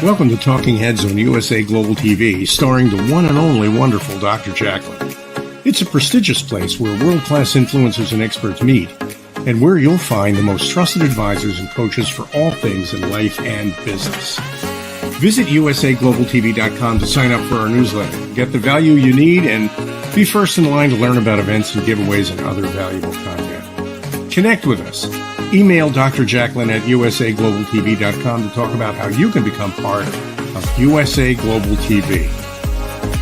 Welcome to Talking Heads on USA Global TV, starring the one and only wonderful Dr. JACALYN. It's a prestigious place where world-class influencers and experts meet, and where you'll find the most trusted advisors and coaches for all things in life and business. Visit usaglobaltv.com to sign up for our newsletter, get the value you need, and be first in line to learn about events and giveaways and other valuable content. Connect with us. Email Dr. JACALYN at usaglobaltv.com to talk about how you can become part of USA Global TV.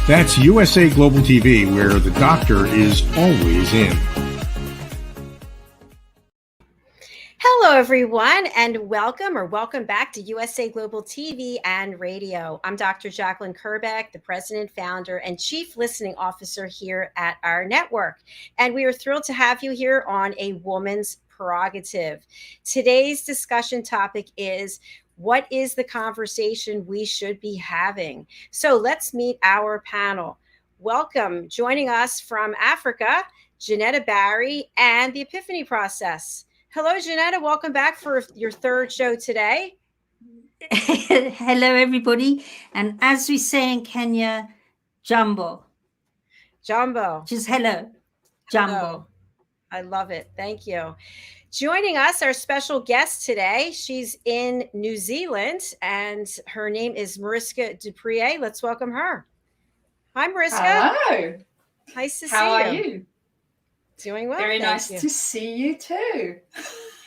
That's USA Global TV, where the doctor is always in. Hello, everyone, and welcome back to USA Global TV and Radio. I'm Dr. JACALYN KERBECK, the president, founder, and chief listening officer here at our network. And we are thrilled to have you here on A Woman's Prerogative. Today's discussion topic is, what is the conversation we should be having? So let's meet our panel. Welcome, joining us from Africa, JENETTA Barry and the Epiphany Process. Hello, JENETTA. Welcome back for your third show today. Hello, everybody. And as we say in Kenya, Jambo. Jambo. Just hello. Jambo. Hello. I love it. Thank you. Joining us, our special guest today. She's in New Zealand, and her name is Mariska Dupree. Let's welcome her. Hi, Mariska. Hello. Nice to see you. How are you? Doing well. Very nice to see you too.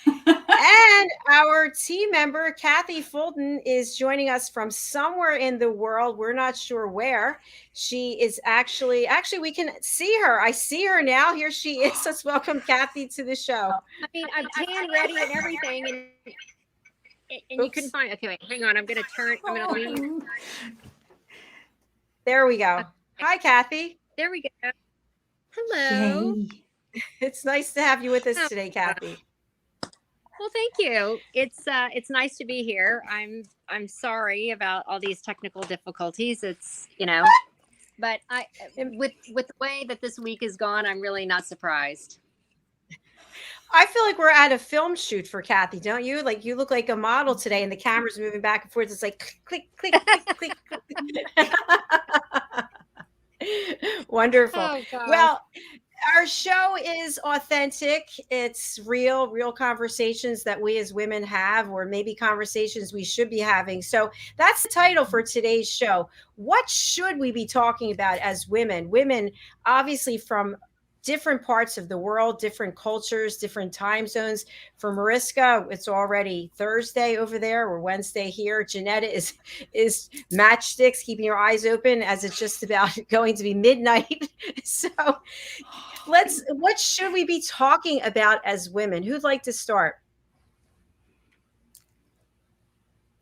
And our team member, Kathy Fulton, is joining us from somewhere in the world. We're not sure where. She is actually, we can see her. I see her now. Here she is. Let's welcome Kathy to the show. I mean, I'm tan ready and everything. And you couldn't find, okay, wait, hang on. I'm going to turn, I'm going to leave. There we go. Okay. Hi, Kathy. There we go. Hello. Yay. It's nice to have you with us today, Kathy. Well, thank you. It's nice to be here. I'm sorry about all these technical difficulties. It's, but with the way that this week is gone, I'm really not surprised. I feel like we're at a film shoot for Kathy, don't you? Like, you look like a model today, and the camera's moving back and forth. It's like click, click, click, click. Wonderful. Oh, well, our show is authentic. It's real conversations that we as women have, or maybe conversations we should be having. So that's the title for today's show. What should we be talking about as women? Women, obviously, from different parts of the world, different cultures, different time zones. For Mariska, it's already Thursday over there, or Wednesday here. JENETTA is matchsticks, keeping your eyes open as it's just about going to be midnight. So what should we be talking about as women? Who'd like to start?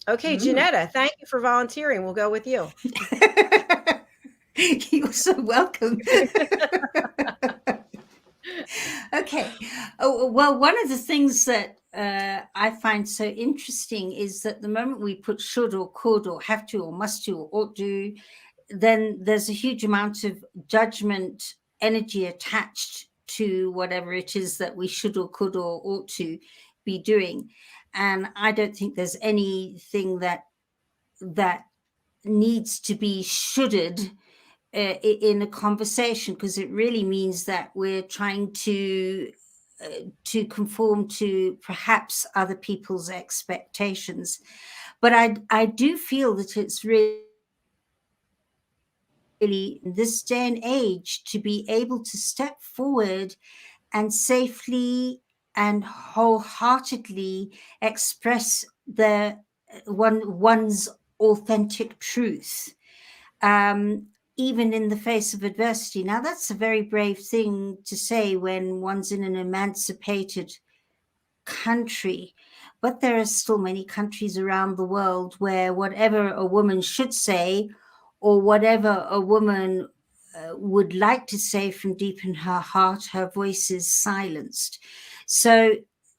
Okay, JENETTA, thank you for volunteering. We'll go with you. You're so welcome. Okay. Oh, well, one of the things that I find so interesting is that the moment we put should or could or have to or must to or ought to, then there's a huge amount of judgment energy attached to whatever it is that we should or could or ought to be doing. And I don't think there's anything that needs to be shoulded in a conversation, because it really means that we're trying to conform to perhaps other people's expectations. But I do feel that it's really in this day and age to be able to step forward and safely and wholeheartedly express one's authentic truth. Even in the face of adversity. Now, that's a very brave thing to say when one's in an emancipated country, but there are still many countries around the world where whatever a woman should say, or whatever a woman would like to say from deep in her heart, her voice is silenced. So,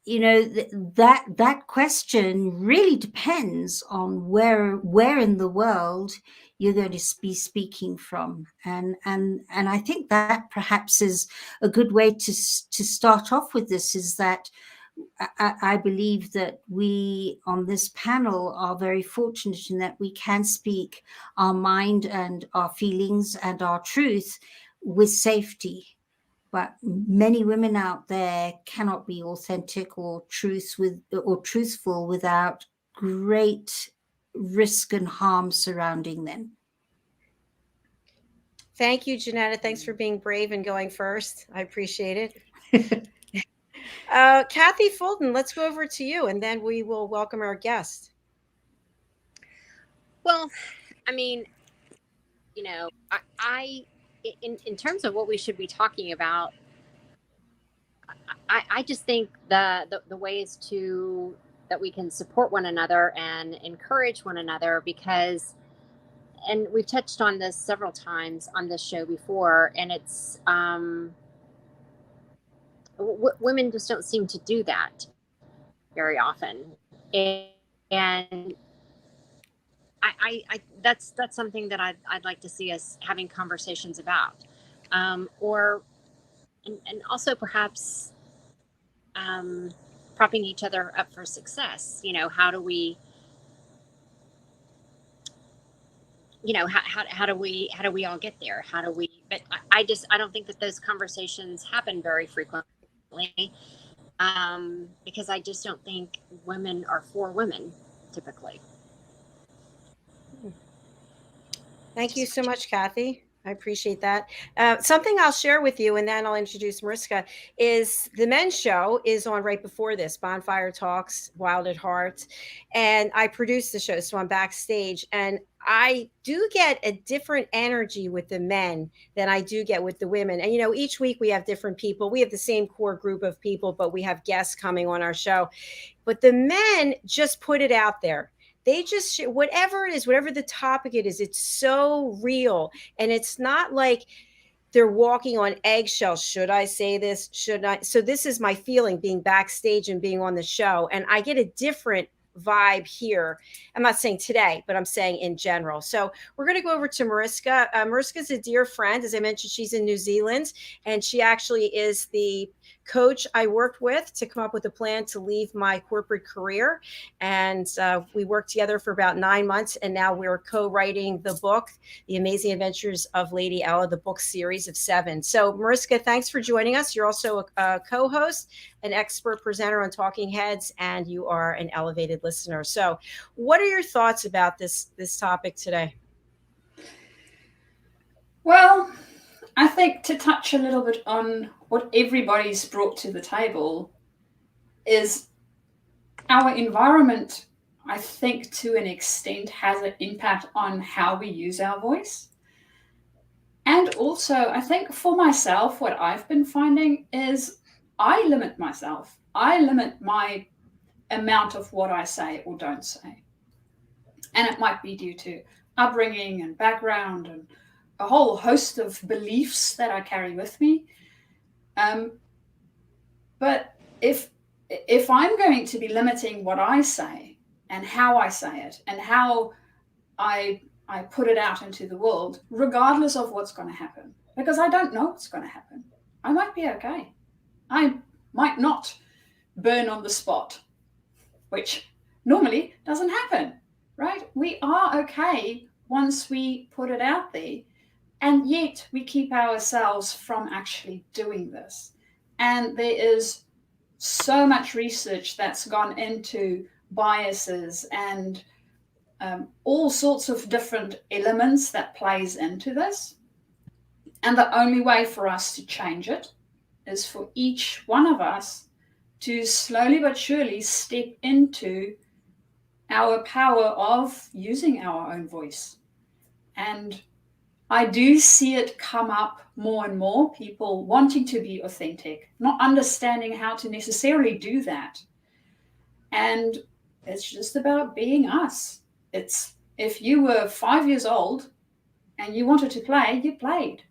that question really depends on where in the world you're going to be speaking from. And I think that perhaps is a good way to start off with this, is that I believe that we on this panel are very fortunate in that we can speak our mind and our feelings and our truth with safety. But many women out there cannot be authentic or truthful without great risk and harm surrounding them. Thank you, JENETTA. Thanks for being brave and going first. I appreciate it. Kathy Fulton, let's go over to you, and then we will welcome our guest. Well, I mean, you know, I in terms of what we should be talking about, I just think the ways that we can support one another and encourage one another, because, and we've touched on this several times on this show before, and it's women just don't seem to do that very often, and I that's something that I'd like to see us having conversations about, or and also perhaps propping each other up for success. You know, how do we, you know, how do we all get there? How do we? But I don't think that those conversations happen very frequently, because I just don't think women are for women typically. Thank you so much, Kathy. I appreciate that. Something I'll share with you, and then I'll introduce Mariska, is the men's show is on right before this, Bonfire Talks, Wild at Heart. And I produce the show, so I'm backstage. And I do get a different energy with the men than I do get with the women. And, you know, each week we have different people. We have the same core group of people, but we have guests coming on our show. But the men just put it out there. They just, whatever it is, whatever the topic it is, it's so real. And it's not like they're walking on eggshells. Should I say this? Should I? So this is my feeling being backstage and being on the show. And I get a different vibe here. I'm not saying today, but I'm saying in general. So we're going to go over to Mariska. Mariska's a dear friend. As I mentioned, she's in New Zealand, and she actually is the coach I worked with to come up with a plan to leave my corporate career. And we worked together for about 9 months, and now we're co-writing the book, The Amazing Adventures of Lady Ella, the book series of 7. So Mariska, thanks for joining us. You're also a co-host, an expert presenter on Talking Heads, and you are an elevated listener. So what are your thoughts about this topic today? Well, I think to touch a little bit on what everybody's brought to the table is our environment, I think to an extent has an impact on how we use our voice. And also, I think for myself, what I've been finding is I limit myself. I limit my amount of what I say or don't say. And it might be due to upbringing and background and a whole host of beliefs that I carry with me. But if I'm going to be limiting what I say and how I say it and how I put it out into the world, regardless of what's going to happen, because I don't know what's going to happen. I might be okay. I might not burn on the spot, which normally doesn't happen, right? We are okay once we put it out there. And yet we keep ourselves from actually doing this. And there is so much research that's gone into biases and all sorts of different elements that plays into this. And the only way for us to change it is for each one of us to slowly but surely step into our power of using our own voice. And I do see it come up more and more, people wanting to be authentic, not understanding how to necessarily do that. And it's just about being us. It's if you were 5 years old and you wanted to play, you played.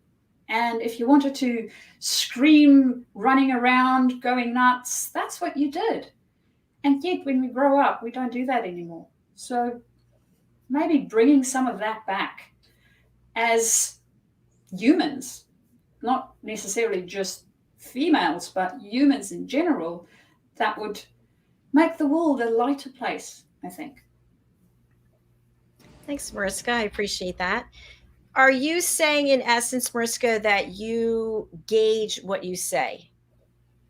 And if you wanted to scream, running around, going nuts, that's what you did. And yet when we grow up, we don't do that anymore. So maybe bringing some of that back as humans, not necessarily just females, but humans in general, that would make the world a lighter place, I think. Thanks, Mariska. I appreciate that. Are you saying, in essence, Mariska, that you gauge what you say?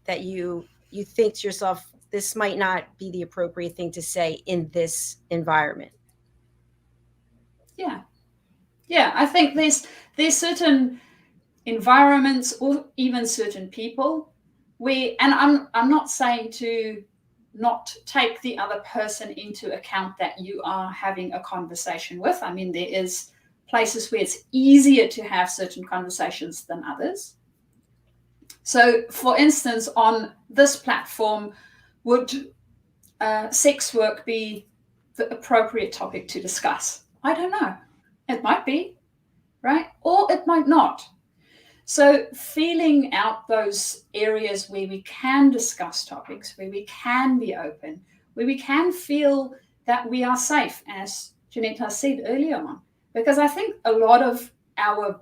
That you think to yourself, this might not be the appropriate thing to say in this environment? Yeah. Yeah, I think there's certain environments or even certain people where, and I'm not saying to not take the other person into account that you are having a conversation with. I mean, there is places where it's easier to have certain conversations than others. So, for instance, on this platform, would sex work be the appropriate topic to discuss? I don't know. It might be, right? Or it might not. So feeling out those areas where we can discuss topics, where we can be open, where we can feel that we are safe, as JENETTA said earlier on. Because I think a lot of our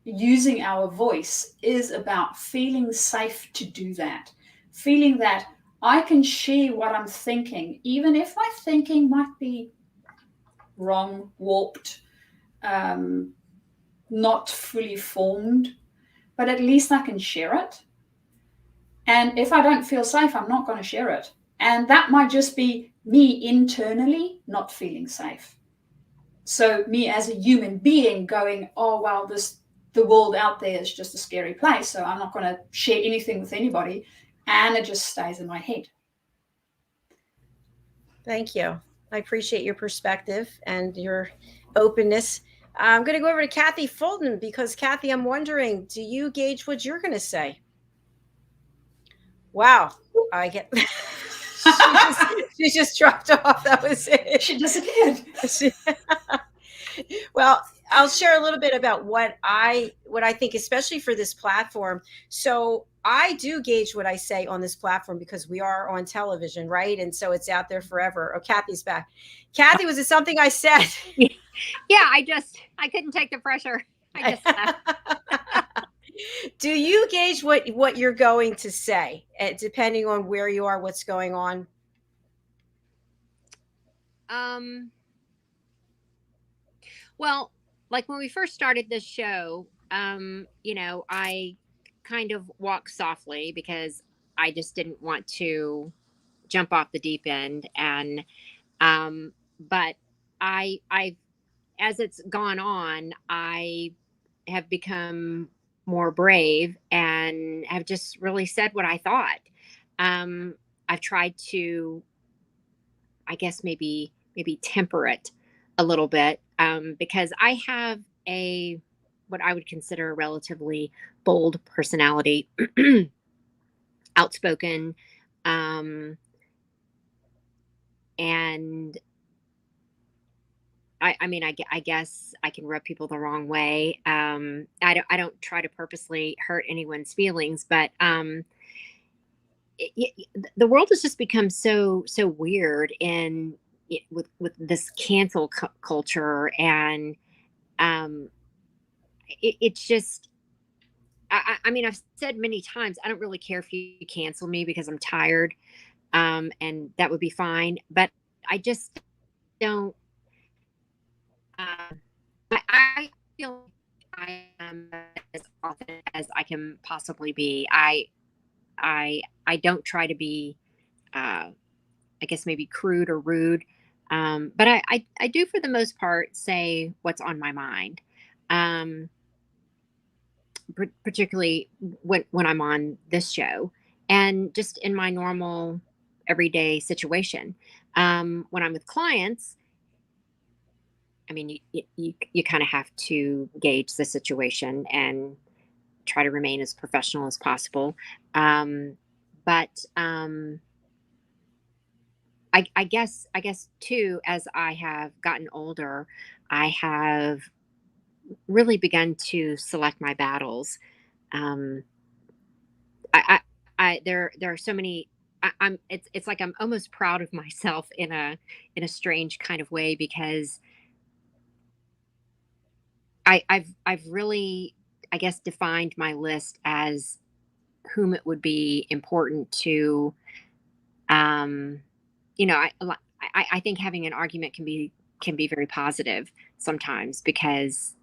using our voice is about feeling safe to do that. Feeling that I can share what I'm thinking, even if my thinking might be wrong, warped, not fully formed, but at least I can share it. And if I don't feel safe, I'm not going to share it. And that might just be me internally not feeling safe. So me as a human being going, oh, well, the world out there is just a scary place, so I'm not going to share anything with anybody. And it just stays in my head. Thank you. I appreciate your perspective and your openness. I'm going to go over to Kathy Fulton, because Kathy, I'm wondering, do you gauge what you're going to say? Wow. I get she just dropped off. That was it. She disappeared. Well, I'll share a little bit about what I think, especially for this platform. So I do gauge what I say on this platform because we are on television, right? And so it's out there forever. Oh, Kathy's back. Kathy, was it something I said? Yeah, I couldn't take the pressure. I just Do you gauge what you're going to say, depending on where you are, what's going on? Well, like when we first started this show, I kind of walked softly because I just didn't want to jump off the deep end. And, but I've, as it's gone on, I have become more brave and have just really said what I thought. I've tried to, I guess, maybe temper it a little bit, because I have what I would consider a relatively bold personality, outspoken, and I mean, I guess I can rub people the wrong way. I don't try to purposely hurt anyone's feelings, but the world has just become so weird with this cancel culture, and it's just, I mean, I've said many times, I don't really care if you cancel me because I'm tired, and that would be fine. But I just don't. I feel I am as authentic as I can possibly be. I don't try to be, I guess, maybe crude or rude, but I do, for the most part, say what's on my mind, particularly when I'm on this show, and just in my normal everyday situation. When I'm with clients, I mean, you kind of have to gauge the situation and try to remain as professional as possible. But I guess too, as I have gotten older, I have really begun to select my battles. There are so many. It's like I'm almost proud of myself in a strange kind of way, because I've really, I guess, defined my list as whom it would be important to, you know, I think having an argument can be very positive sometimes, because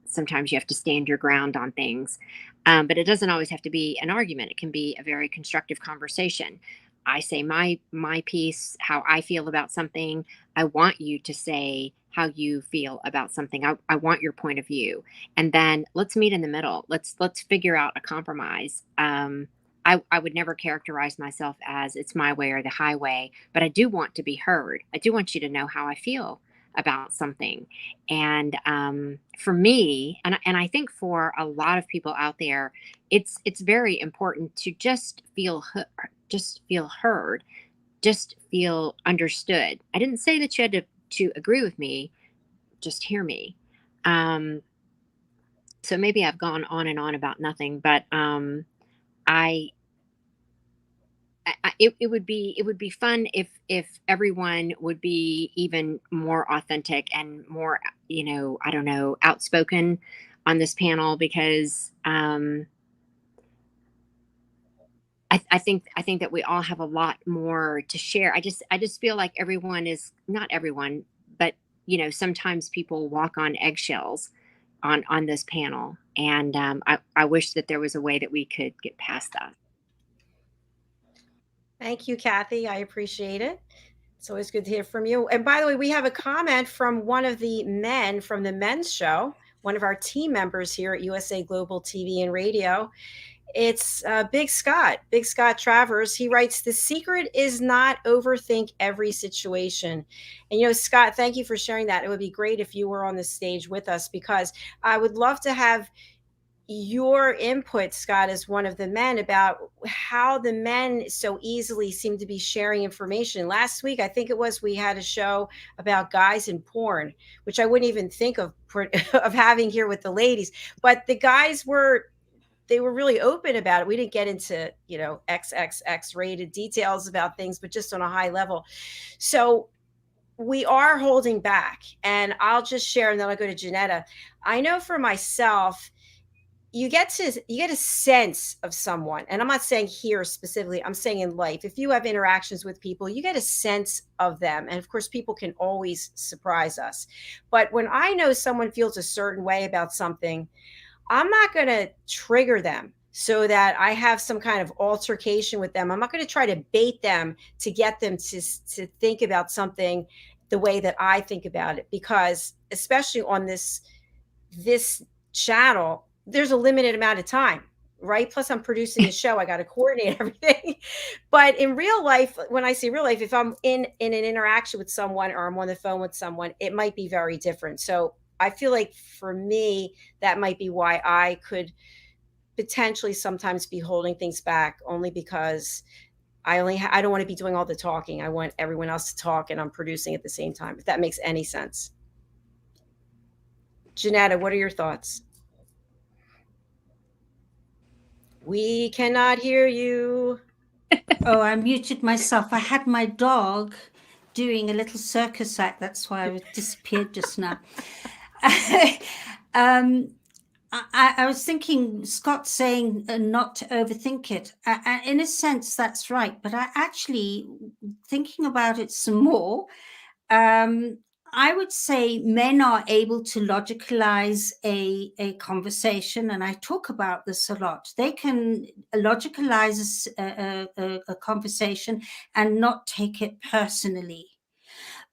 sometimes you have to stand your ground on things. But it doesn't always have to be an argument. It can be a very constructive conversation. I say my piece, how I feel about something. I want you to say how you feel about something. I want your point of view. And then let's meet in the middle. Let's figure out a compromise. I would never characterize myself as it's my way or the highway, but I do want to be heard. I do want you to know how I feel about something. And for me, and I think for a lot of people out there, it's very important to just feel heard, just feel understood. I didn't say that you had to agree with me, just hear me. So maybe I've gone on and on about nothing, but it would be fun if everyone would be even more authentic and more, you know, I don't know, outspoken on this panel, because I think that we all have a lot more to share. I just feel like everyone is, not everyone, but you know, sometimes people walk on eggshells on this panel, and I wish that there was a way that we could get past that. Thank you, Kathy. I appreciate it. It's always good to hear from you. And by the way, we have a comment from one of the men from the men's show, one of our team members here at USA Global TV and Radio. It's Big Scott Travers. He writes, "The secret is not overthink every situation." And, you know, Scott, thank you for sharing that. It would be great if you were on the stage with us, because I would love to have your input, Scott, as one of the men, about how the men so easily seem to be sharing information. Last week, I think it was, we had a show about guys in porn, which I wouldn't even think of having here with the ladies. But the guys were really open about it. We didn't get into, you know, XXX rated details about things, but just on a high level. So we are holding back. And I'll just share, and then I'll go to JENETTA. I know for myself, you get a sense of someone, and I'm not saying here specifically, I'm saying in life. If you have interactions with people, you get a sense of them. And of course, people can always surprise us. But when I know someone feels a certain way about something, I'm not going to trigger them so that I have some kind of altercation with them. I'm not going to try to bait them to get them to think about something the way that I think about it, because especially on this channel, there's a limited amount of time, right? Plus I'm producing a show. I got to coordinate everything. But in real life, when I say real life, if I'm in an interaction with someone or I'm on the phone with someone, it might be very different. So I feel like for me, that might be why I could potentially sometimes be holding things back, only because I don't want to be doing all the talking. I want everyone else to talk, and I'm producing at the same time, if that makes any sense. JENETTA, what are your thoughts? We cannot hear you. Oh, I muted myself. I had my dog doing a little circus act. That's why I disappeared just now. I was thinking, Scott saying not to overthink it. In a sense, that's right. But I actually, thinking about it some more, I would say men are able to logicalize a conversation, and I talk about this a lot. They can logicalize a conversation and not take it personally.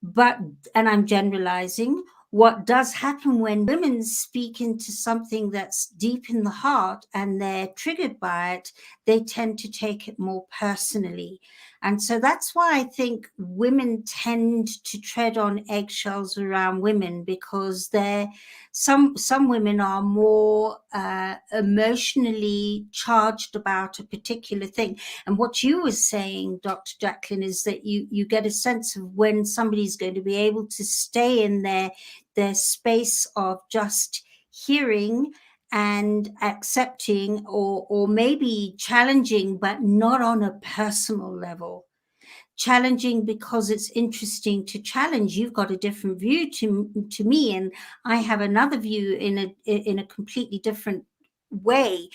But, and I'm generalizing, what does happen when women speak into something that's deep in the heart and they're triggered by it, they tend to take it more personally. And so that's why I think women tend to tread on eggshells around women, because some women are more emotionally charged about a particular thing. And what you were saying, Dr. JACALYN, is that you get a sense of when somebody's going to be able to stay in their space of just hearing and accepting, or maybe challenging, but not on a personal level. Challenging because it's interesting to challenge. You've got a different view to me, and I have another view in a completely different way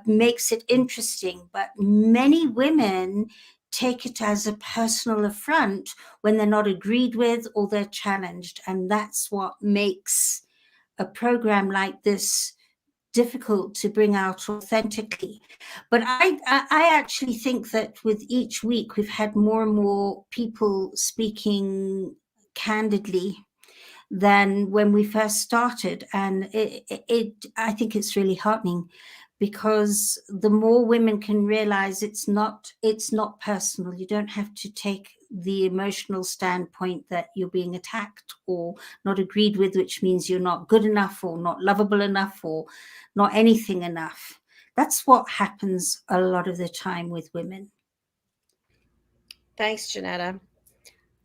makes it interesting. But many women take it as a personal affront when they're not agreed with or they're challenged. And that's what makes a program like this difficult to bring out authentically. But I actually think that with each week, we've had more and more people speaking candidly than when we first started. And I think it's really heartening, because the more women can realize it's not personal. You don't have to take the emotional standpoint that you're being attacked or not agreed with, which means you're not good enough or not lovable enough or not anything enough. That's what happens a lot of the time with women. Thanks, JENETTA.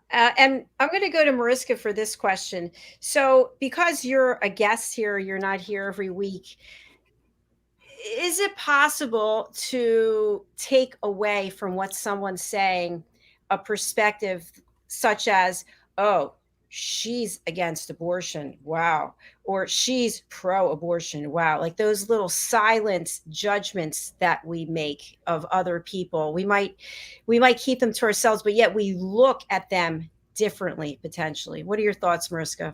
And I'm going to go to Mariska for this question. So because you're a guest here, you're not here every week, is it possible to take away from what someone's saying a perspective such as, oh, she's against abortion, wow, or she's pro-abortion, wow, like those little silent judgments that we make of other people? We might keep them to ourselves, but yet we look at them differently potentially. What are your thoughts, Mariska?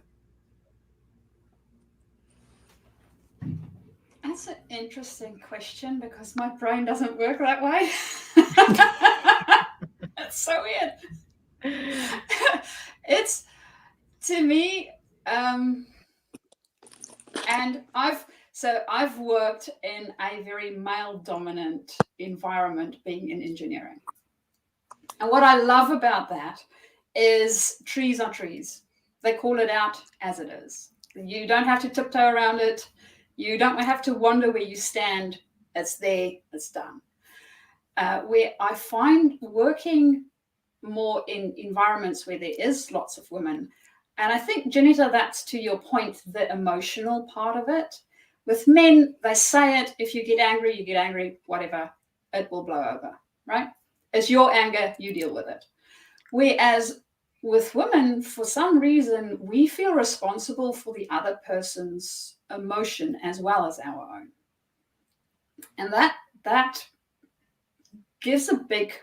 That's an interesting question, because my brain doesn't work that way. That's so weird. It's, to me, and I've worked in a very male-dominant environment, being in engineering. And what I love about that is trees are trees. They call it out as it is. You don't have to tiptoe around it. You don't have to wonder where you stand. It's there, it's done. Where I find working more in environments where there is lots of women, and I think, JENETTA, that's to your point, the emotional part of it. With men, they say it, if you get angry, whatever, it will blow over, right? It's your anger, you deal with it. Whereas with women, for some reason, we feel responsible for the other person's emotion as well as our own. And that gives a big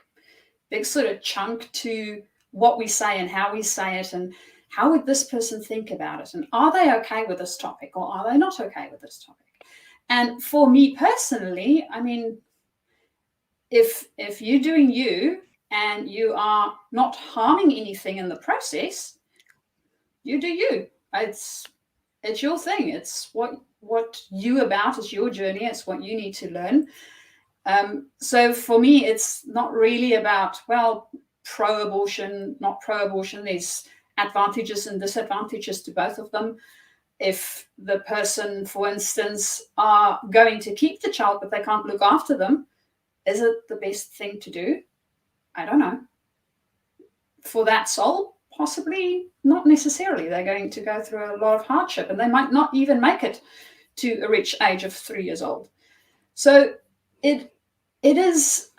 sort of chunk to what we say and how we say it, and how would this person think about it, and are they okay with this topic, or are they not okay with this topic? And for me personally, I mean, if you're doing you and you are not harming anything in the process, you do you. It's your thing. It's what you about. It's your journey. It's what you need to learn. So for me, it's not really about, well, pro-abortion, not pro-abortion. There's advantages and disadvantages to both of them. If the person, for instance, are going to keep the child but they can't look after them, is it the best thing to do? I don't know. For that soul, possibly not necessarily. They're going to go through a lot of hardship, and they might not even make it to a rich age of 3 years old. So it is,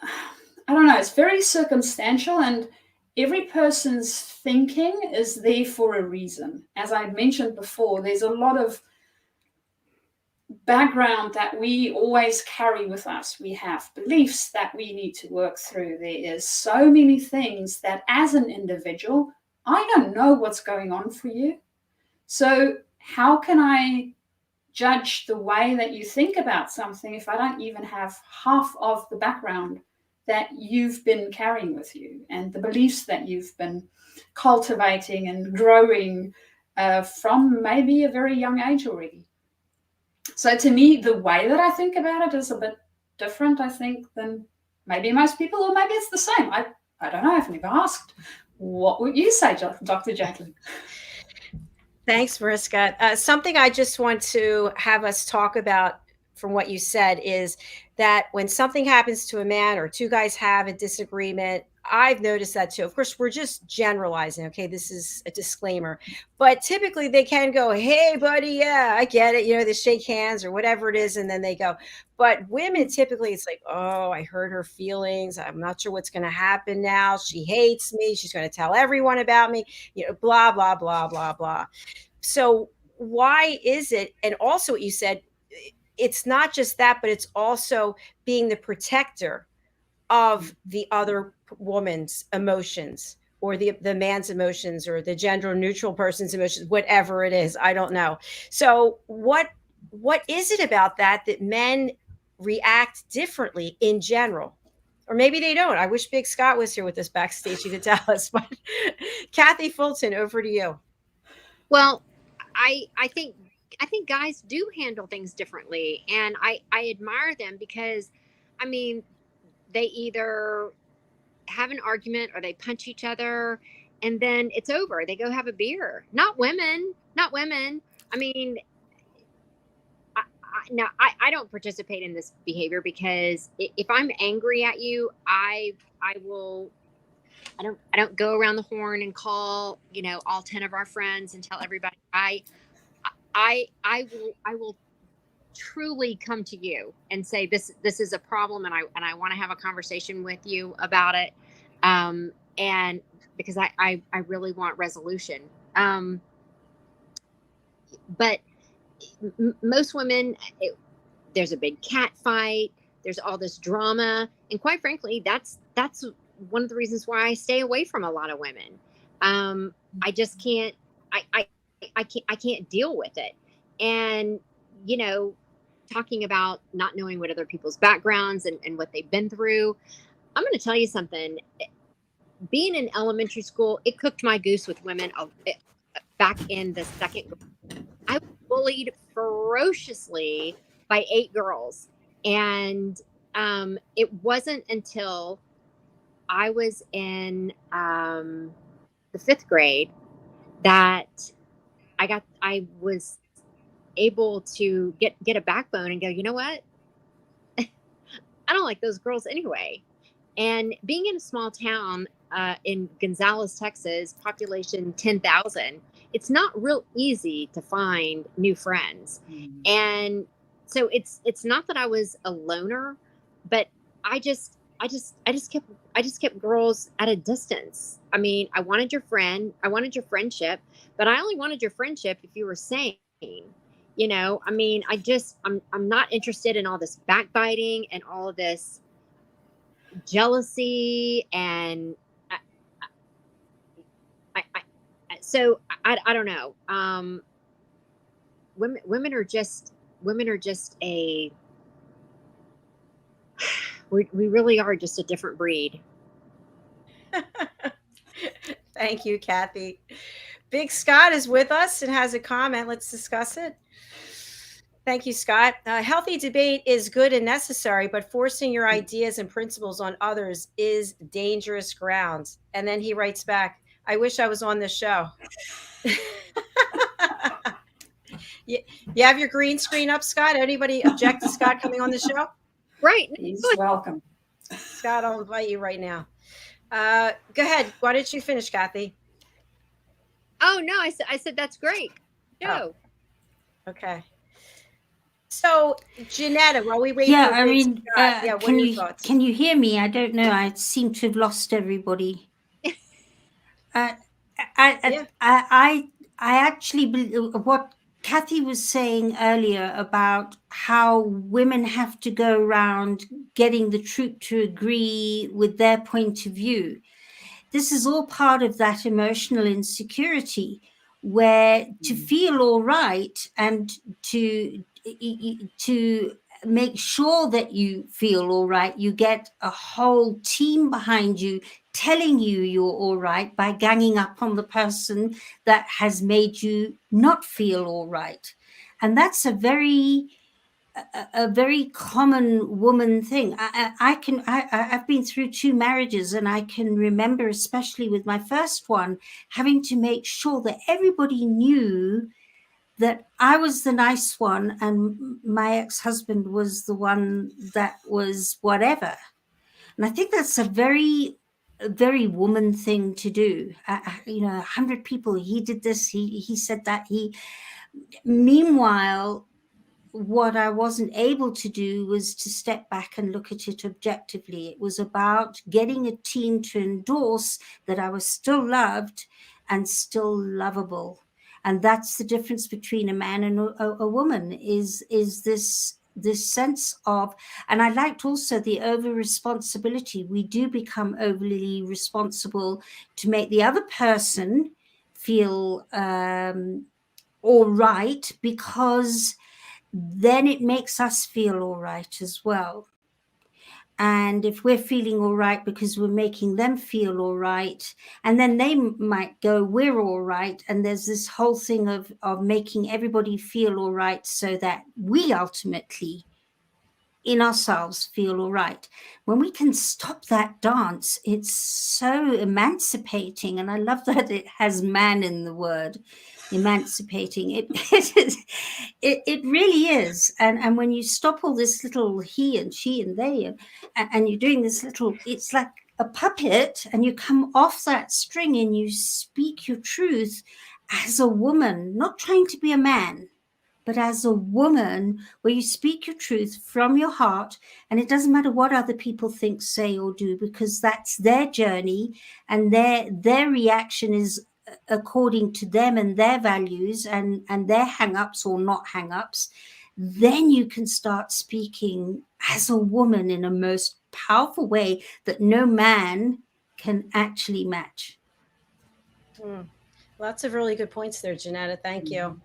I don't know, it's very circumstantial, and every person's thinking is there for a reason. As I mentioned before, there's a lot of background that we always carry with us. We have beliefs that we need to work through. There is so many things that as an individual, I don't know what's going on for you. So how can I judge the way that you think about something if I don't even have half of the background that you've been carrying with you, and the beliefs that you've been cultivating and growing from maybe a very young age already? So to me, the way that I think about it is a bit different, I think, than maybe most people, or maybe it's the same. I don't know. I've never asked. What would you say, Dr. JACALYN? Thanks, Mariska. Something I just want to have us talk about from what you said is that when something happens to a man, or two guys have a disagreement, I've noticed that too. Of course, we're just generalizing. Okay, this is a disclaimer, but typically they can go, "Hey, buddy, yeah, I get it." You know, they shake hands or whatever it is, and then they go. But women, typically, it's like, "Oh, I hurt her feelings. I'm not sure what's going to happen now. She hates me. She's going to tell everyone about me. You know, blah blah blah blah blah." So why is it? And also, what you said, it's not just that, but it's also being the protector of the other woman's emotions, or the man's emotions, or the gender neutral person's emotions, whatever it is. I don't know. So what is it about that men react differently in general? Or maybe they don't. I wish Big Scott was here with us backstage. He could tell us. But Kathy Fulton, over to you. Well, I think guys do handle things differently, and I admire them, because, I mean, they either have an argument or they punch each other, and then it's over. They go have a beer. Not women. I mean, I don't participate in this behavior, because if I'm angry at you, I will. I don't go around the horn and call, all 10 of our friends and tell everybody. I will truly come to you and say, this is a problem, and I want to have a conversation with you about it, and because I really want resolution. But most women, there's a big cat fight, there's all this drama, and quite frankly, that's one of the reasons why I stay away from a lot of women. I just can't. I can't deal with it. And, talking about not knowing what other people's backgrounds and what they've been through, I'm going to tell you something. Being in elementary school, it cooked my goose with women. Back in the second grade, I was bullied ferociously by 8 girls. And it wasn't until I was in the 5th grade that I was able to get a backbone and go, you know what? I don't like those girls anyway. And being in a small town in Gonzales, Texas, population 10,000, it's not real easy to find new friends. And so it's not that I was a loner, but I just kept girls at a distance. I mean, I wanted your friend, I wanted your friendship, but I only wanted your friendship if you were sane. I mean, I'm not interested in all this backbiting and all of this jealousy, and so I don't know. Women are just a we really are just a different breed. Thank you, Kathy. Big Scott is with us and has a comment. Let's discuss it. Thank you, Scott. Healthy debate is good and necessary, but forcing your ideas and principles on others is dangerous ground. And then he writes back, I wish I was on this show. You have your green screen up, Scott? Anybody object to Scott coming on the show? Right. He's welcome. Scott, I'll invite you right now. Go ahead. Why don't you finish, Kathy? Oh, no, I said that's great. No. Oh. Okay. So, Jenetta, while we wait yeah, for I mean, can you hear me? I don't know. I seem to have lost everybody. I actually believe what Kathy was saying earlier about how women have to go around getting the troop to agree with their point of view. This is all part of that emotional insecurity, where to feel all right and to make sure that you feel all right, you get a whole team behind you telling you you're all right by ganging up on the person that has made you not feel all right. And that's a very common woman thing. I've been through 2 marriages, and I can remember, especially with my first one, having to make sure that everybody knew that I was the nice one and my ex-husband was the one that was whatever. And I think that's a very woman thing to do. 100 people, he did this, he said that, meanwhile, what I wasn't able to do was to step back and look at it objectively. It was about getting a team to endorse that I was still loved and still lovable. And that's the difference between a man and a woman, is this this sense of, and I liked also the over responsibility. We do become overly responsible to make the other person feel all right, because then it makes us feel all right as well. And if we're feeling all right because we're making them feel all right, and then they might go, we're all right. And there's this whole thing of making everybody feel all right so that we ultimately in ourselves feel all right. When we can stop that dance, it's so emancipating. And I love that it has man in the word, emancipating. It really is. And when you stop all this little he and she and they, and you're doing this little, it's like a puppet, and you come off that string and you speak your truth as a woman, not trying to be a man, but as a woman, where you speak your truth from your heart, and it doesn't matter what other people think, say, or do, because that's their journey, and their reaction is according to them and their values and their hang-ups or not hang-ups. Then you can start speaking as a woman in a most powerful way that no man can actually match. Lots of really good points there, Jenetta. Thank you.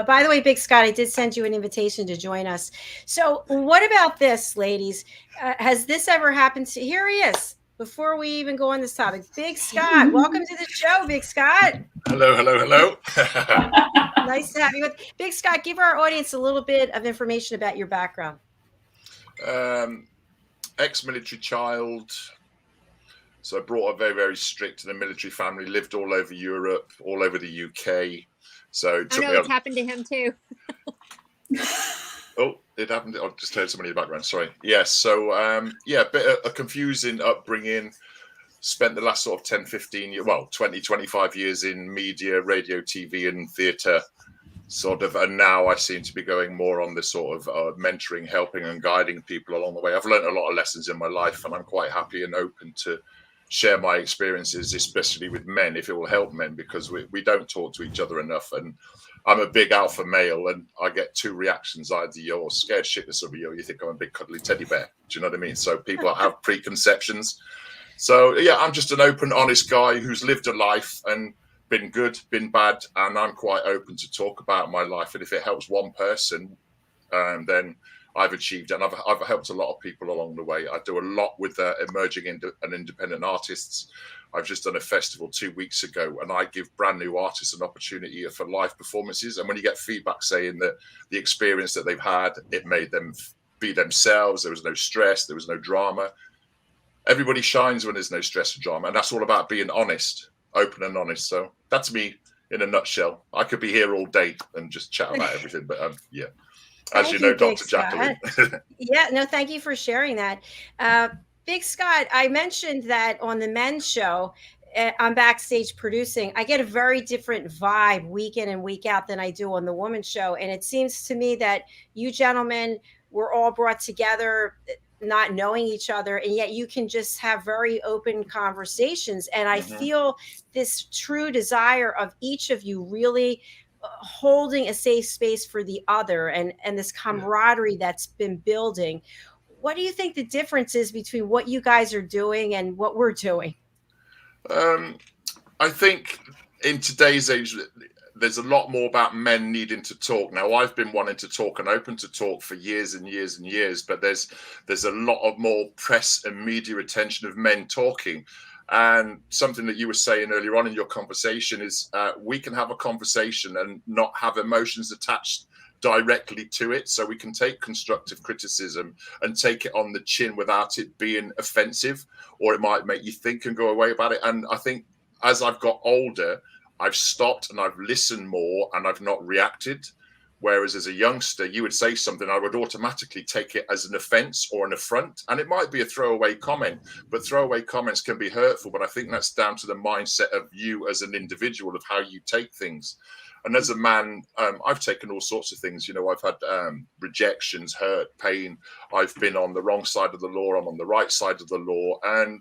By the way, Big Scott, I did send you an invitation to join us. So what about this, ladies? Has this ever happened to, here he is, before we even go on this topic. Big Scott, welcome to the show, Big Scott. Hello, hello, hello. Nice to have you. Big Scott, give our audience a little bit of information about your background. Ex-military child. So I brought up very, very strict in a military family, lived all over Europe, all over the UK. So I know it's happened to him too. Oh, it happened. I just heard somebody in the background. Sorry. Yes. So, yeah, a bit of a confusing upbringing. Spent the last sort of 10, 15 years, well, 20, 25 years in media, radio, TV and theatre sort of. And now I seem to be going more on this sort of mentoring, helping and guiding people along the way. I've learned a lot of lessons in my life, and I'm quite happy and open to share my experiences, especially with men, if it will help men, because we don't talk to each other enough. And I'm a big alpha male, and I get two reactions: either you're scared shitless of me, or you think I'm a big cuddly teddy bear. Do you know what I mean? So people have preconceptions. So yeah, I'm just an open, honest guy who's lived a life and been good, been bad, and I'm quite open to talk about my life. And if it helps one person, then I've achieved it. And I've helped a lot of people along the way. I do a lot with emerging and independent artists. I've just done a festival 2 weeks ago, and I give brand new artists an opportunity for live performances. And when you get feedback saying that the experience that they've had, it made them be themselves, there was no stress, there was no drama. Everybody shines when there's no stress or drama. And that's all about being honest, open and honest. So that's me in a nutshell. I could be here all day and just chat about everything, but yeah. As you know, Dr. JACALYN. Yeah, no, thank you for sharing that. Big Scott, I mentioned that on the men's show, I'm backstage producing. I get a very different vibe week in and week out than I do on the women's show. And it seems to me that you gentlemen were all brought together not knowing each other, and yet you can just have very open conversations. And I feel this true desire of each of you really holding a safe space for the other, and this camaraderie that's been building. What do you think the difference is between what you guys are doing and what we're doing? I think in today's age, there's a lot more about men needing to talk. Now, I've been wanting to talk and open to talk for years and years and years, but there's a lot of more press and media attention of men talking. And something that you were saying earlier on in your conversation is we can have a conversation and not have emotions attached directly to it. So we can take constructive criticism and take it on the chin without it being offensive, or it might make you think and go away about it. And I think as I've got older, I've stopped and I've listened more and I've not reacted. Whereas as a youngster, you would say something, I would automatically take it as an offense or an affront. And it might be a throwaway comment, but throwaway comments can be hurtful. But I think that's down to the mindset of you as an individual, of how you take things. And as a man, I've taken all sorts of things. You know, I've had rejections, hurt, pain. I've been on the wrong side of the law. I'm on the right side of the law. And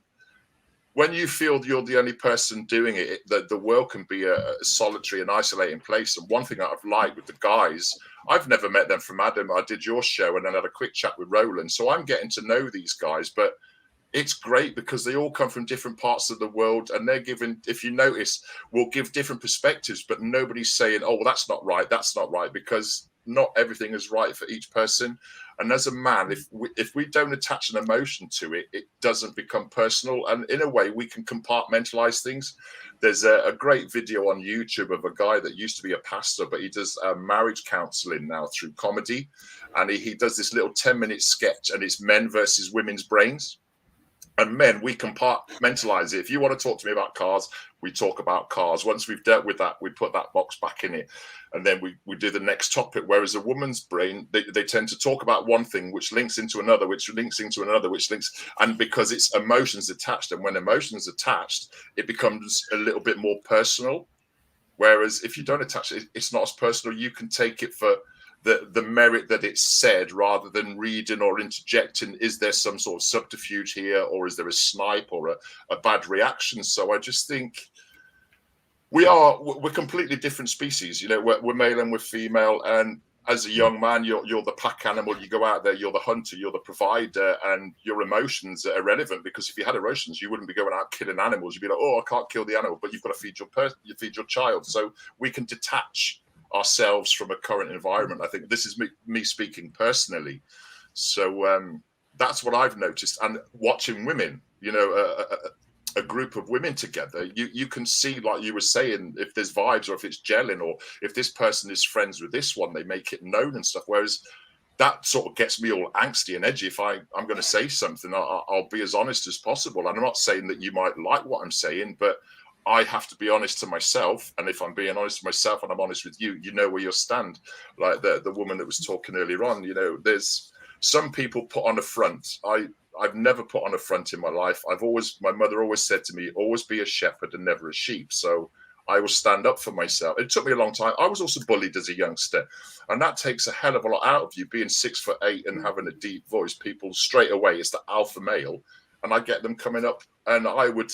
when you feel you're the only person doing it, the world can be a solitary and isolating place. And one thing I've liked with the guys, I've never met them from Adam. I did your show and then had a quick chat with Roland. So I'm getting to know these guys, but it's great because they all come from different parts of the world, and they're given, if you notice, will give different perspectives, but nobody's saying, oh, well, that's not right, because not everything is right for each person. And as a man, if we don't attach an emotion to it, it doesn't become personal. And in a way, we can compartmentalize things. There's a great video on YouTube of a guy that used to be a pastor, but he does marriage counseling now through comedy. And he does this little 10-minute sketch, and it's men versus women's brains. And men, we compartmentalize it. If you want to talk to me about cars, we talk about cars. Once we've dealt with that, we put that box back in it. And then we do the next topic. Whereas a woman's brain, they tend to talk about one thing, which links into another, which links into another, which links. And because it's emotions attached. And when emotions attached, it becomes a little bit more personal. Whereas if you don't attach it, it's not as personal. You can take it for the merit that it's said, rather than reading or interjecting, is there some sort of subterfuge here, or is there a snipe or a bad reaction? So I just think we're completely different species. You know, we're male and we're female, and as a young man, you're the pack animal. You go out there, you're the hunter, you're the provider, and your emotions are irrelevant, because if you had emotions, you wouldn't be going out killing animals. You'd be like, oh, I can't kill the animal, but you've got to feed your child. So we can detach ourselves from a current environment. I think this is me speaking personally. So that's what I've noticed. And watching women, you know, a group of women together, you can see, like you were saying, if there's vibes or if it's gelling, or if this person is friends with this one, they make it known and stuff. Whereas that sort of gets me all angsty and edgy. If I'm going to say something, I'll be as honest as possible. And I'm not saying that you might like what I'm saying, but I have to be honest to myself. And if I'm being honest to myself and I'm honest with you, you know where you stand. Like the woman that was talking earlier on, you know, there's some people put on a front. I've never put on a front in my life. My mother always said to me, always be a shepherd and never a sheep. So I will stand up for myself. It took me a long time. I was also bullied as a youngster. And that takes a hell of a lot out of you, being 6'8" and having a deep voice. People straight away, it's the alpha male. And I get them coming up, and I would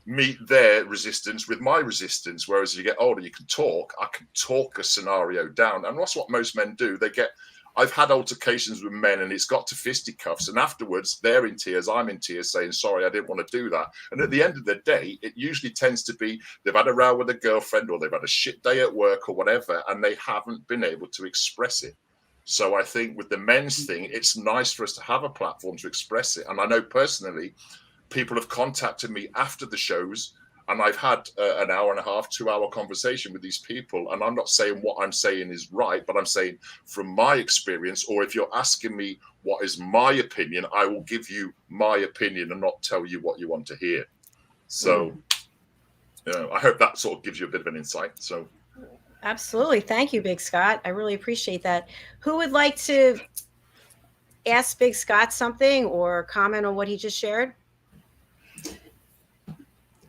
meet their resistance with my resistance. Whereas as you get older, you can talk. I can talk a scenario down. And that's what most men do. I've had altercations with men, and it's got to fisticuffs. And afterwards, they're in tears, I'm in tears, saying, sorry, I didn't want to do that. And at the end of the day, it usually tends to be they've had a row with a girlfriend, or they've had a shit day at work or whatever, and they haven't been able to express it. So I think with the men's thing, it's nice for us to have a platform to express it. And I know personally, people have contacted me after the shows, and I've had an hour and a half, 2-hour conversation with these people. And I'm not saying what I'm saying is right, but I'm saying from my experience, or if you're asking me what is my opinion, I will give you my opinion and not tell you what you want to hear. So, you know, I hope that sort of gives you a bit of an insight. So, absolutely. Thank you, Big Scott. I really appreciate that. Who would like to ask Big Scott something or comment on what he just shared?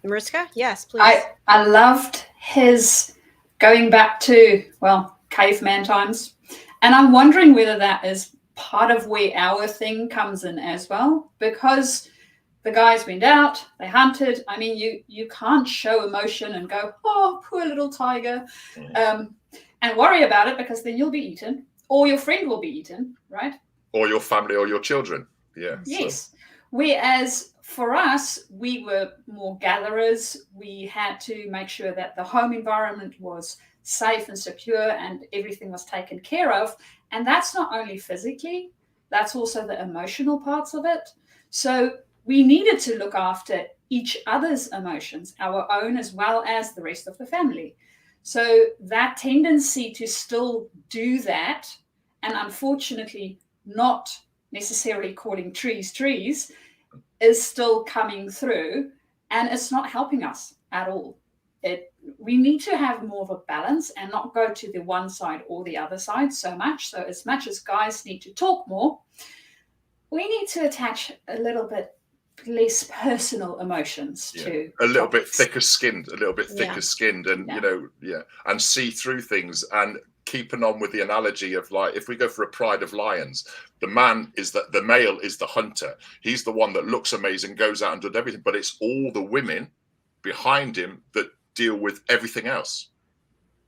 Mariska? Yes, please. I loved his going back to, well, caveman times. And I'm wondering whether that is part of where our thing comes in as well, because the guys went out, they hunted. I mean, you can't show emotion and go, oh, poor little tiger, and worry about it, because then you'll be eaten, or your friend will be eaten, right? Or your family or your children. Yeah. Yes. So. Whereas for us, we were more gatherers. We had to make sure that the home environment was safe and secure and everything was taken care of. And that's not only physically, that's also the emotional parts of it. So we needed to look after each other's emotions, our own as well as the rest of the family. So that tendency to still do that, and unfortunately not necessarily calling trees, is still coming through, and it's not helping us at all. We need to have more of a balance and not go to the one side or the other side so much. So as much as guys need to talk more, we need to attach a little bit less personal emotions to a little bit thicker skinned, and you know, and see through things. And keeping on with the analogy of, like, if we go for a pride of lions, the male is the hunter. He's the one that looks amazing, goes out and does everything, but it's all the women behind him that deal with everything else.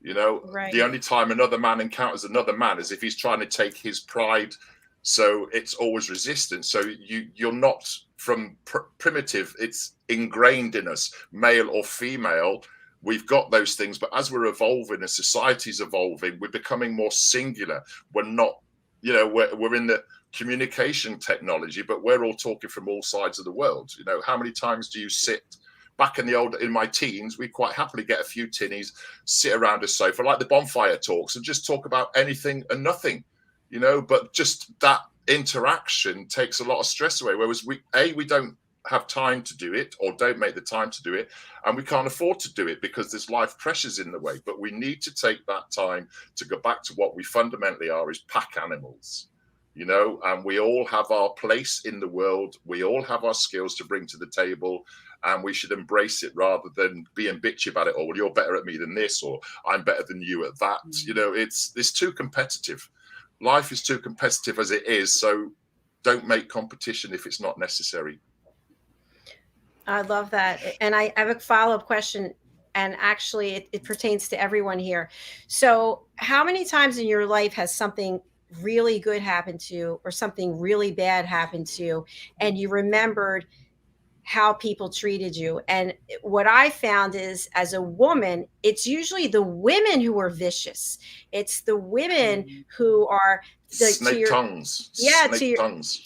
You know, Right. The only time another man encounters another man is if he's trying to take his pride. So it's always resistance. So you're not from primitive. It's ingrained in us, male or female. We've got those things, but as we're evolving, as society's evolving, we're becoming more singular. We're not, you know, we're in the communication technology, but we're all talking from all sides of the world. You know, how many times do you sit? Back in my teens, we quite happily get a few tinnies, sit around a sofa like the bonfire talks and just talk about anything and nothing, you know, but just that interaction takes a lot of stress away. Whereas we don't have time to do it, or don't make the time to do it, and we can't afford to do it because there's life pressures in the way. But we need to take that time to go back to what we fundamentally are, is pack animals, you know, and we all have our place in the world. We all have our skills to bring to the table, and we should embrace it rather than being bitchy about it. Or, well, you're better at me than this, or I'm better than you at that. You know, it's too competitive. Life is too competitive as it is. So don't make competition if it's not necessary. I love that. And I have a follow-up question, and actually it pertains to everyone here. So how many times in your life has something really good happened to you, or something really bad happened to you, and you remembered how people treated you? And what I found is, as a woman, it's usually the women who are vicious. It's the women who are snake tongues. Yeah, snake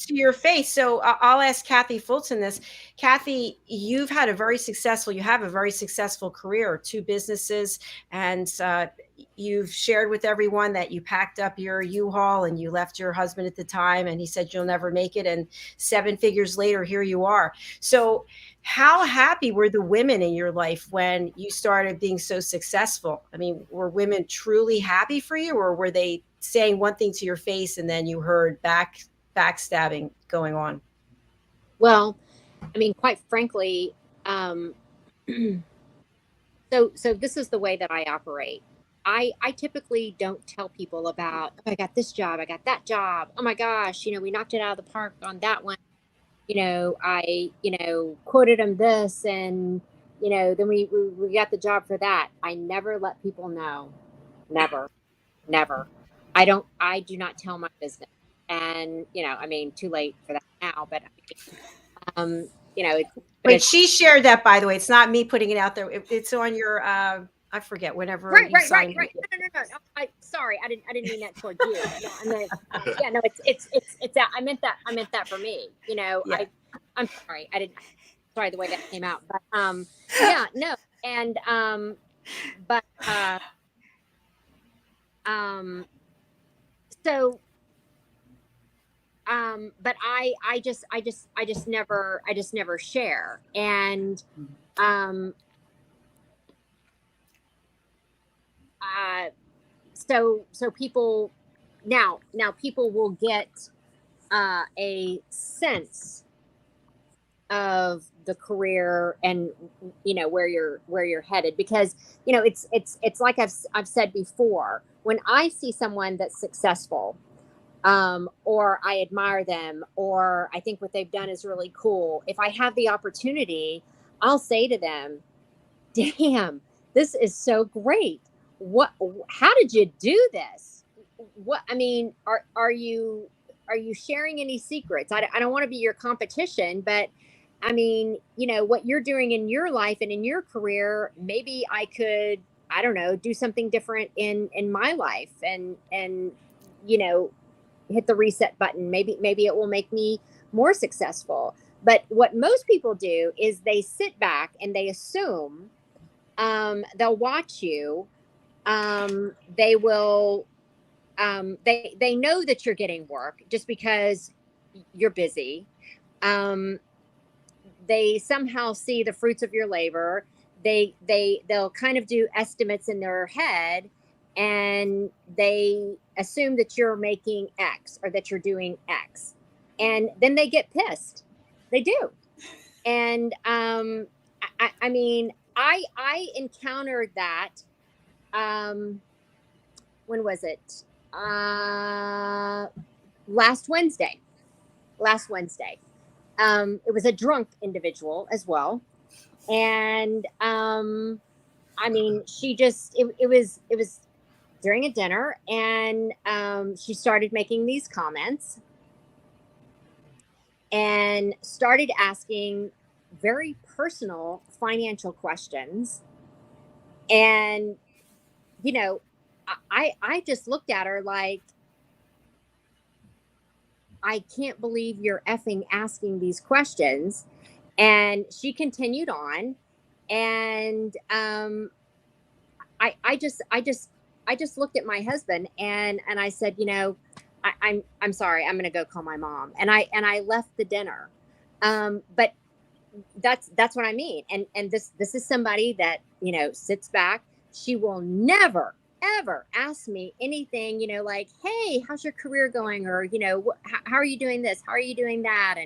to your face. So I'll ask Kathy Fulton this. Kathy, you have a very successful career, 2 businesses, and you've shared with everyone that you packed up your U-Haul and you left your husband at the time, and he said you'll never make it, and 7 figures later, here you are. So how happy were the women in your life when you started being so successful? I mean, were women truly happy for you, or were they saying one thing to your face and then you heard backstabbing going on? Well, I mean, quite frankly, so this is the way that I operate. I typically don't tell people about, oh, I got this job, I got that job, oh my gosh, you know, we knocked it out of the park on that one. You know, I, you know, quoted them this, and, you know, then we got the job for that. I never let people know. Never. I do not tell my business. And, you know, I mean, too late for that now, but, you know. Wait, she shared that, by the way. It's not me putting it out there. It's on your, I forget, whenever right. you signed No. Sorry, I didn't mean that towards you. No, I meant, yeah, no, it's that. I meant that for me. You know, yeah. I'm sorry. Sorry the way that came out, but yeah, no, and but so but I just never share, and so people now people will get a sense of the career and, you know, where you're headed, because, you know, it's like I've said before, when I see someone that's successful, or I admire them, or I think what they've done is really cool, if I have the opportunity, I'll say to them, damn, this is so great. How did you do this? I mean, are you sharing any secrets? I don't want to be your competition, but I mean, you know, what you're doing in your life and in your career, maybe I could, I don't know, do something different in my life, and, you know, hit the reset button. Maybe it will make me more successful. But what most people do is they sit back and they assume, they'll watch you. They will, they know that you're getting work just because you're busy. They somehow see the fruits of your labor. They'll kind of do estimates in their head, and they assume that you're making X or that you're doing X, and then they get pissed. They do. And I mean, I encountered that when was it? Last Wednesday. It was a drunk individual as well. And, I mean, she just, it was during a dinner, and, she started making these comments and started asking very personal financial questions. And, you know, I just looked at her like, I can't believe you're effing asking these questions. And she continued on. And I just looked at my husband and I said, you know, I'm sorry, I'm gonna go call my mom. And I left the dinner. But that's what I mean. And this is somebody that, you know, sits back. She will never ever ask me anything, you know, like, hey, how's your career going? Or, you know, how are you doing this? How are you doing that?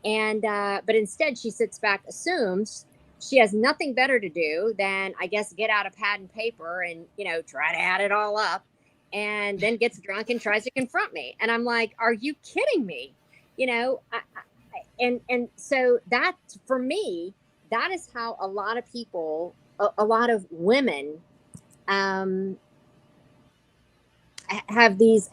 And but instead she sits back, assumes she has nothing better to do than, I guess, get out a pad and paper and, you know, try to add it all up, and then gets drunk and tries to confront me. And I'm like, are you kidding me? You know, and so that, for me, that is how a lot of people, a lot of women, have these,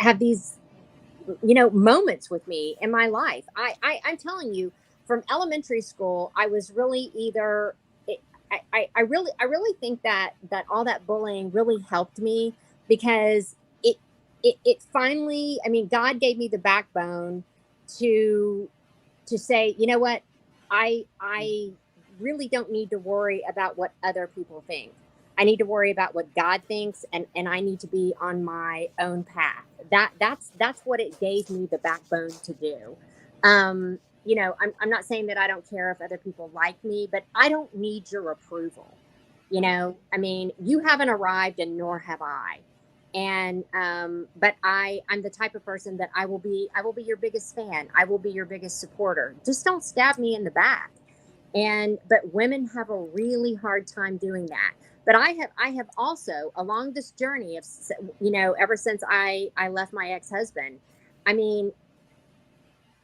you know, moments with me in my life. I'm telling you, from elementary school, I was really either, I really think that all that bullying really helped me, because it finally, I mean, God gave me the backbone to say, you know what, I really don't need to worry about what other people think. I need to worry about what God thinks, and I need to be on my own path. That's what it gave me the backbone to do. You know, I'm not saying that I don't care if other people like me, but I don't need your approval. You know, I mean, you haven't arrived, and nor have I. And but I'm the type of person that I will be your biggest fan. I will be your biggest supporter. Just don't stab me in the back. But women have a really hard time doing that. But I have also, along this journey of, you know, ever since I left my ex-husband, I mean,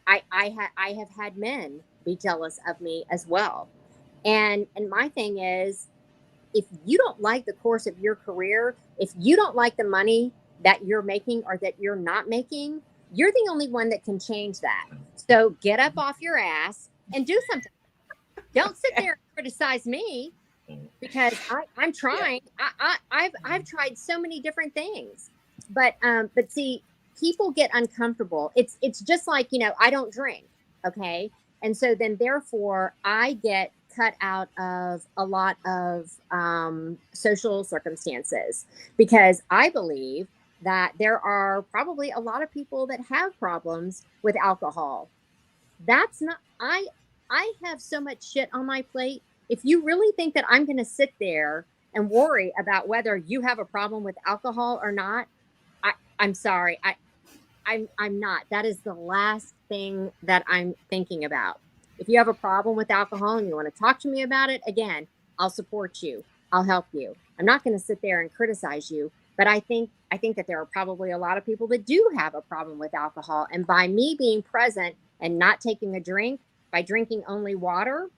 I have had men be jealous of me as well. And my thing is, if you don't like the course of your career, if you don't like the money that you're making or that you're not making, you're the only one that can change that. So get up off your ass and do something. Don't sit there and criticize me, because I'm trying. I've tried so many different things, but see, people get uncomfortable. It's just like, you know, I don't drink, okay, and so then therefore I get cut out of a lot of social circumstances, because I believe that there are probably a lot of people that have problems with alcohol. That's not, I have so much shit on my plate. If you really think that I'm going to sit there and worry about whether you have a problem with alcohol or not, I'm sorry. I'm not. That is the last thing that I'm thinking about. If you have a problem with alcohol and you want to talk to me about it, again, I'll support you. I'll help you. I'm not going to sit there and criticize you. But I think that there are probably a lot of people that do have a problem with alcohol. And by me being present and not taking a drink, by drinking only water,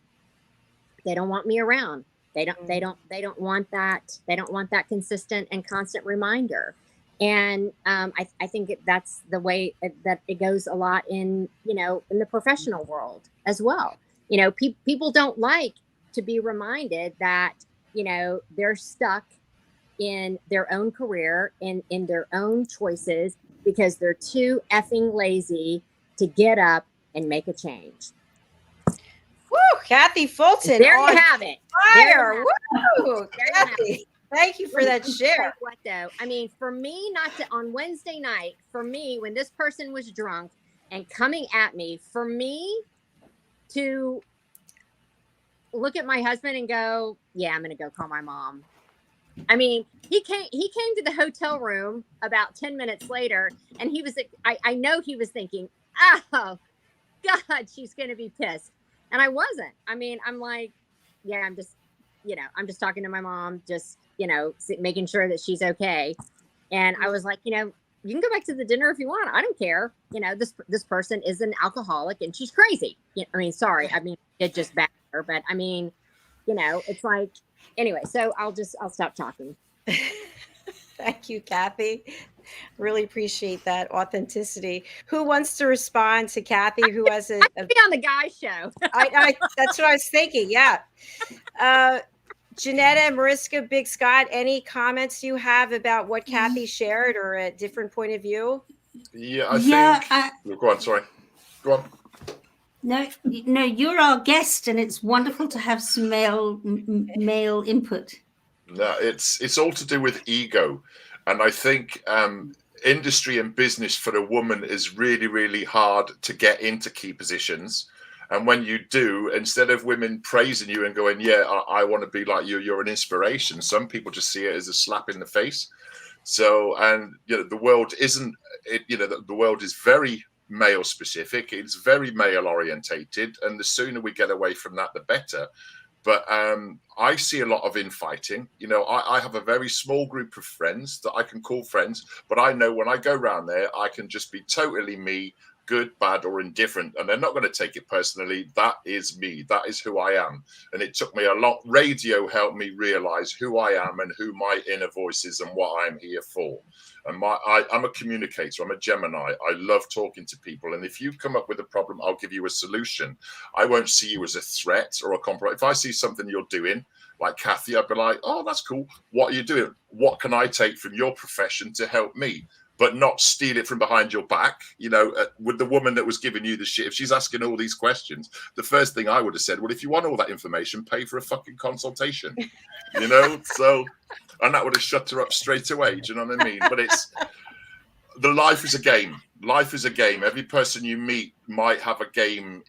they don't want me around. They don't want that. They don't want that consistent and constant reminder. And I think that's the way that it goes a lot in, you know, in the professional world as well. You know, people don't like to be reminded that, you know, they're stuck in their own career, in their own choices, because they're too effing lazy to get up and make a change. Woo, Kathy Fulton. There you have it. Fire. Woo, Kathy. Thank you for that share. What though? I mean, for me not to, on Wednesday night, for me, when this person was drunk and coming at me, for me to look at my husband and go, yeah, I'm going to go call my mom. I mean, he came to the hotel room about 10 minutes later, and he was, I know he was thinking, oh God, she's going to be pissed. And I wasn't. I mean, I'm like, yeah, I'm just talking to my mom, just, you know, making sure that she's okay. And I was like, you know, you can go back to the dinner if you want. I don't care. You know, this person is an alcoholic and she's crazy. I mean, sorry. I mean, it just back her, but I mean, you know, it's like, anyway, so I'll stop talking. Thank you, Kathy. Really appreciate that authenticity. Who wants to respond to Kathy? Who has I could be on the guy show. That's what I was thinking. Yeah. Jenetta, Mariska, Big Scott, any comments you have about what Kathy shared or a different point of view? Yeah, I think. Go on. Sorry. Go on. No, you're our guest, and it's wonderful to have some male input. No, it's all to do with ego, and I think industry and business for a woman is really, really hard to get into key positions. And when you do, instead of women praising you and going, yeah, I want to be like you, you're an inspiration, some people just see it as a slap in the face. So, and you know, the world isn't, you know, the world is very male specific. It's very male orientated. And the sooner we get away from that, the better. But I see a lot of infighting. You know, I have a very small group of friends that I can call friends, but I know when I go around there, I can just be totally me, good, bad, or indifferent, and they're not going to take it personally. That is me. That is who I am. And it took me a lot. Radio helped me realize who I am and who my inner voice is and what I'm here for. And I'm a communicator. I'm a Gemini. I love talking to people. And if you come up with a problem, I'll give you a solution. I won't see you as a threat or a compromise. If I see something you're doing, like Kathy, I'd be like, oh, that's cool. What are you doing? What can I take from your profession to help me? But not steal it from behind your back. You know, with the woman that was giving you the shit, if she's asking all these questions, the first thing I would have said, well, if you want all that information, pay for a fucking consultation, you know? So, and that would have shut her up straight away. Do you know what I mean? But life is a game. Life is a game. Every person you meet might have a game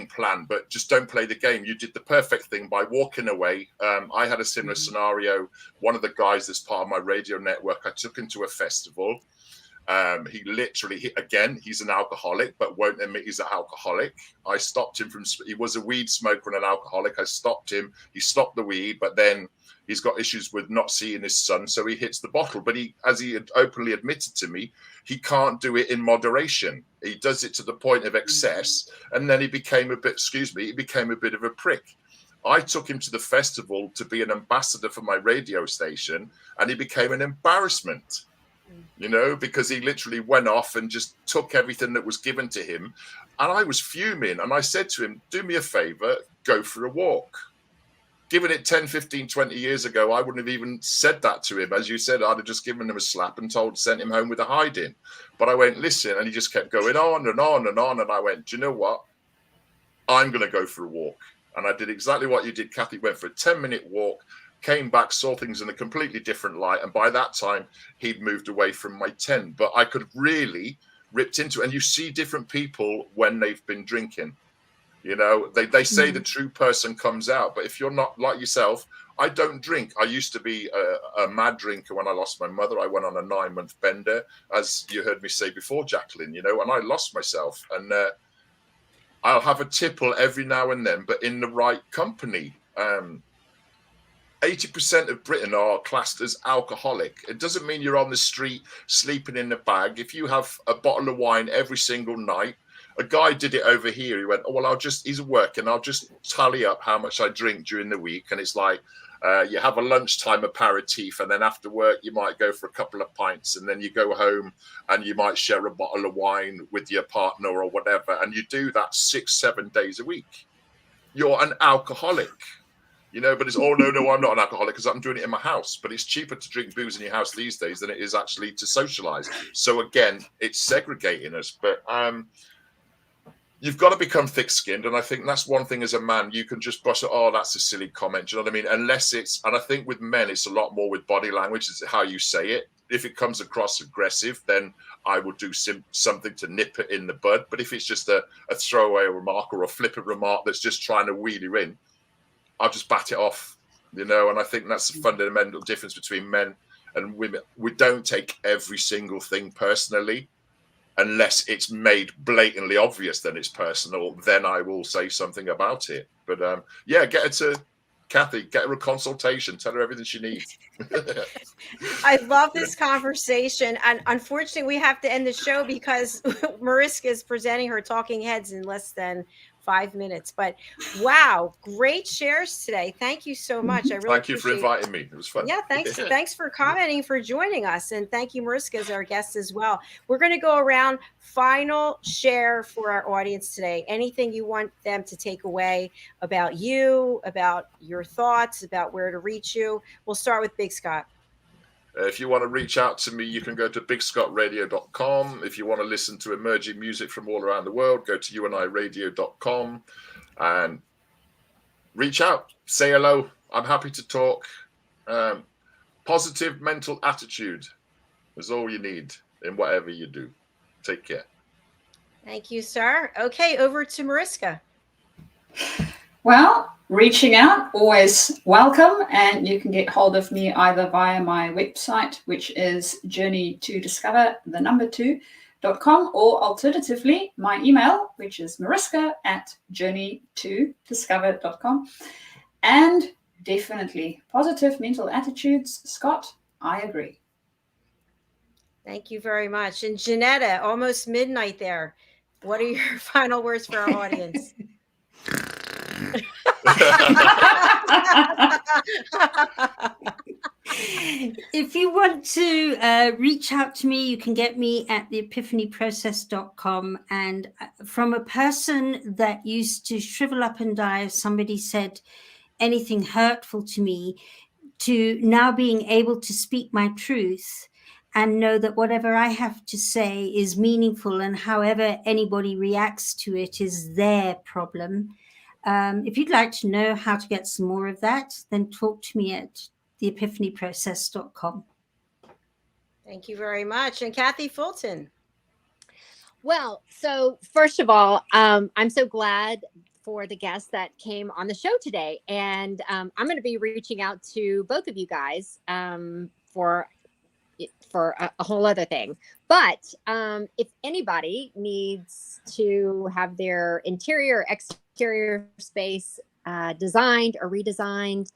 plan, but just don't play the game. You did the perfect thing by walking away. I had a similar scenario. One of the guys that's part of my radio network, I took him to a festival. He literally, he's an alcoholic, but won't admit he's an alcoholic. I stopped him he was a weed smoker and an alcoholic. I stopped him. He stopped the weed, but then he's got issues with not seeing his son. So he hits the bottle. But as he had openly admitted to me, he can't do it in moderation. He does it to the point of excess. And then he became a bit of a prick. I took him to the festival to be an ambassador for my radio station, and he became an embarrassment. You know, because he literally went off and just took everything that was given to him. And I was fuming. And I said to him, do me a favor, go for a walk. Given it 10, 15, 20 years ago, I wouldn't have even said that to him. As you said, I'd have just given him a slap and sent him home with a hiding. But I went, listen, and he just kept going on and on and on. And I went, do you know what? I'm going to go for a walk. And I did exactly what you did, Kathy. Went for a 10-minute walk. Came back, saw things in a completely different light. And by that time, he'd moved away from my tent. But I could really ripped into it. And you see different people when they've been drinking. You know, they say the true person comes out. But if you're not like yourself, I don't drink. I used to be a mad drinker when I lost my mother. I went on a 9-month bender, as you heard me say before, JACALYN, you know, and I lost myself. And I'll have a tipple every now and then, but in the right company. 80% of Britain are classed as alcoholic. It doesn't mean you're on the street sleeping in the bag. If you have a bottle of wine every single night, a guy did it over here. He went, oh, well, he's working. I'll just tally up how much I drink during the week. And it's like, you have a lunchtime aperitif, and then after work, you might go for a couple of pints, and then you go home and you might share a bottle of wine with your partner or whatever. And you do that 6-7 days a week. You're an alcoholic. You know, but it's, oh, no, I'm not an alcoholic because I'm doing it in my house. But it's cheaper to drink booze in your house these days than it is actually to socialize. So, again, it's segregating us. But you've got to become thick-skinned. And I think that's one thing as a man. You can just brush it, oh, that's a silly comment. Do you know what I mean? Unless it's, and I think with men, it's a lot more with body language. It's how you say it. If it comes across aggressive, then I will do something to nip it in the bud. But if it's just a throwaway remark or a flippant remark that's just trying to wheel you in, I'll just bat it off, you know. And I think that's the fundamental difference between men and women. We don't take every single thing personally unless it's made blatantly obvious that it's personal. Then I will say something about it. But yeah, get her to Kathy, get her a consultation. Tell her everything she needs. I love this conversation. And unfortunately, we have to end the show because Mariska is presenting her talking heads in less than 5 minutes. But wow, great shares today. Thank you so much. I really Thank you for inviting me. It was fun. Yeah, thanks for commenting, for joining us. And thank you, Mariska, as our guest as well. We're going to go around final share for our audience today. Anything you want them to take away about you, about your thoughts, about where to reach you. We'll start with Big Scott. If you want to reach out to me, you can go to bigscottradio.com. If you want to listen to emerging music from all around the world, go to youndiradio.com and reach out. Say hello. I'm happy to talk. Positive mental attitude is all you need in whatever you do. Take care. Thank you, sir. Okay, over to Mariska. Well, reaching out, always welcome. And you can get hold of me either via my website, which is journey2discover2.com, or alternatively, my email, which is mariska@journey2discover.com. And definitely positive mental attitudes. Scott, I agree. Thank you very much. And Jenetta, almost midnight there. What are your final words for our audience? If you want to reach out to me, you can get me at theepiphanyprocess.com. And from a person that used to shrivel up and die if somebody said anything hurtful to me, to now being able to speak my truth and know that whatever I have to say is meaningful, and however anybody reacts to it is their problem. If you'd like to know how to get some more of that, then talk to me at theepiphanyprocess.com. Thank you very much. And Kathy Fulton. Well, so first of all, I'm so glad for the guests that came on the show today. And I'm going to be reaching out to both of you guys for a whole other thing. But if anybody needs to have their interior, exterior space designed or redesigned,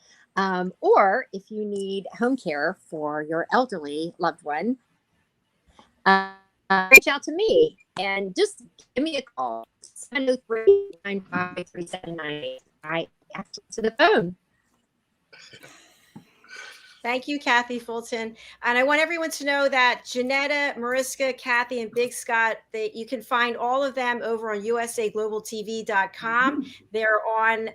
or if you need home care for your elderly loved one, reach out to me and just give me a call. 703-953-798. I answer to the phone. Thank you, Kathy Fulton. And I want everyone to know that Jenetta, Mariska, Kathy, and Big Scott, that you can find all of them over on usaglobaltv.com. They're on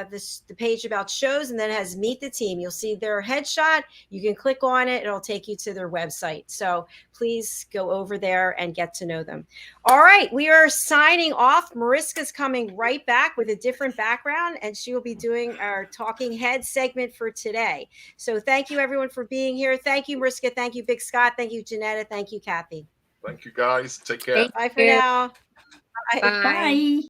the page about shows, and then it has Meet the Team. You'll see their headshot. You can click on it. It'll take you to their website. So please go over there and get to know them. All right, we are signing off. Mariska's coming right back with a different background, and she will be doing our Talking Head segment for today. So thank you, everyone, for being here. Thank you, Mariska. Thank you, Big Scott. Thank you, Jenetta. Thank you, Kathy. Thank you, guys. Take care. Bye for now. Bye. Bye.